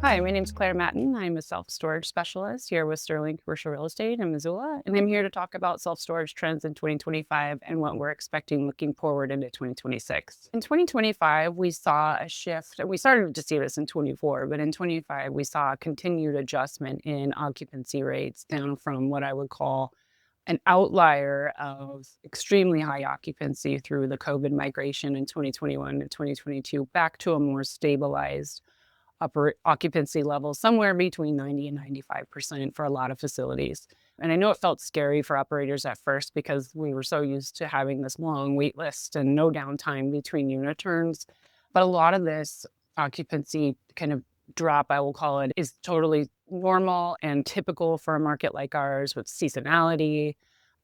Hi, my name is Claire Matten. I'm a self-storage specialist here with Sterling Commercial Real Estate in Missoula, and I'm here to talk about self-storage trends in 2025 and what we're expecting looking forward into 2026. In 2025, we saw a shift, and we started to see this in 24, but in 25, we saw a continued adjustment in occupancy rates down from what I would call an outlier of extremely high occupancy through the COVID migration in 2021 and 2022 back to a more stabilized upper occupancy levels somewhere between 90 and 95% for a lot of facilities. And I know it felt scary for operators at first because we were so used to having this long wait list and no downtime between unit turns. But a lot of this occupancy kind of drop, I will call it, is totally normal and typical for a market like ours with seasonality.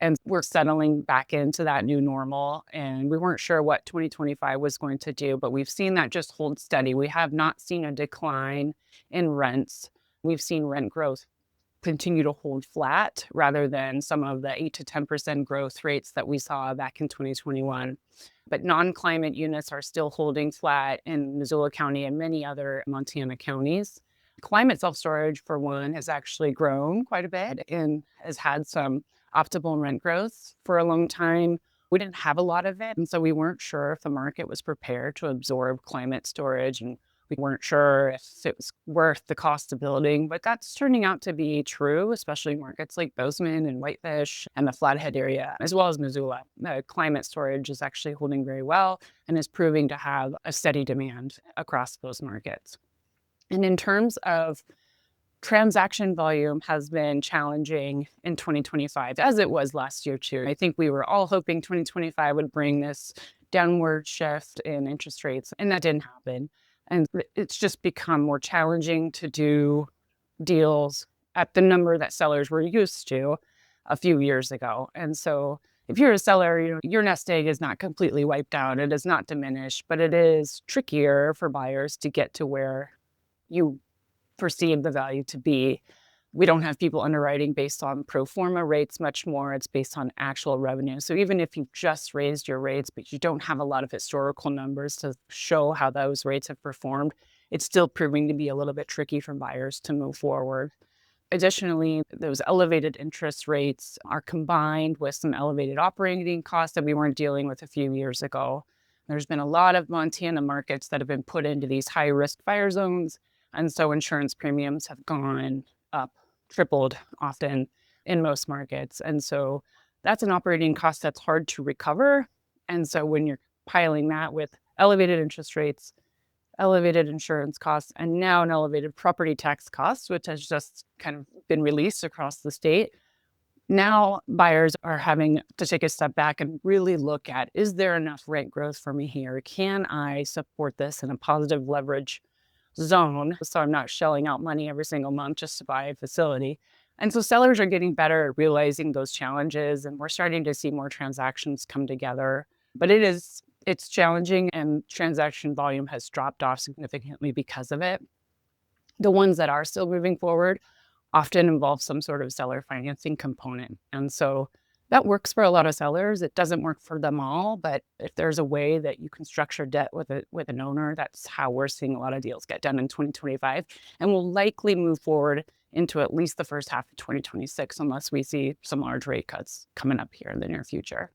And we're settling back into that new normal. And we weren't sure what 2025 was going to do, but we've seen that just hold steady. We have not seen a decline in rents. We've seen rent growth continue to hold flat rather than some of the 8 to 10% growth rates that we saw back in 2021. But non-climate units are still holding flat in Missoula County and many other Montana counties. Climate self-storage, for one, has actually grown quite a bit and has had some optimal rent growth for a long time. We didn't have a lot of it, and so we weren't sure if the market was prepared to absorb climate storage, and we weren't sure if it was worth the cost of building, but that's turning out to be true, especially in markets like Bozeman and Whitefish and the Flathead area, as well as Missoula. The climate storage is actually holding very well and is proving to have a steady demand across those markets. And in terms of transaction volume has been challenging in 2025, as it was last year too. I think we were all hoping 2025 would bring this downward shift in interest rates, and that didn't happen. And it's just become more challenging to do deals at the number that sellers were used to a few years ago. And so if you're a seller, your nest egg is not completely wiped out. It is not diminished, but it is trickier for buyers to get to where you perceive the value to be. We don't have people underwriting based on pro forma rates much more. It's based on actual revenue. So even if you've just raised your rates, but you don't have a lot of historical numbers to show how those rates have performed, it's still proving to be a little bit tricky for buyers to move forward. Additionally, those elevated interest rates are combined with some elevated operating costs that we weren't dealing with a few years ago. There's been a lot of Montana markets that have been put into these high-risk fire zones, and so insurance premiums have gone up, tripled often in most markets. And so that's an operating cost that's hard to recover. And so when you're piling that with elevated interest rates, elevated insurance costs, and now an elevated property tax cost, which has just kind of been released across the state, now buyers are having to take a step back and really look at, is there enough rent growth for me here? Can I support this in a positive leverage zone so I'm not shelling out money every single month just to buy a facility? And so sellers are getting better at realizing those challenges, and we're starting to see more transactions come together. But it's challenging, and transaction volume has dropped off significantly because of it. The ones that are still moving forward often involve some sort of seller financing component. And so that works for a lot of sellers. It doesn't work for them all, but if there's a way that you can structure debt with an owner, that's how we're seeing a lot of deals get done in 2025, and will likely move forward into at least the first half of 2026 unless we see some large rate cuts coming up here in the near future.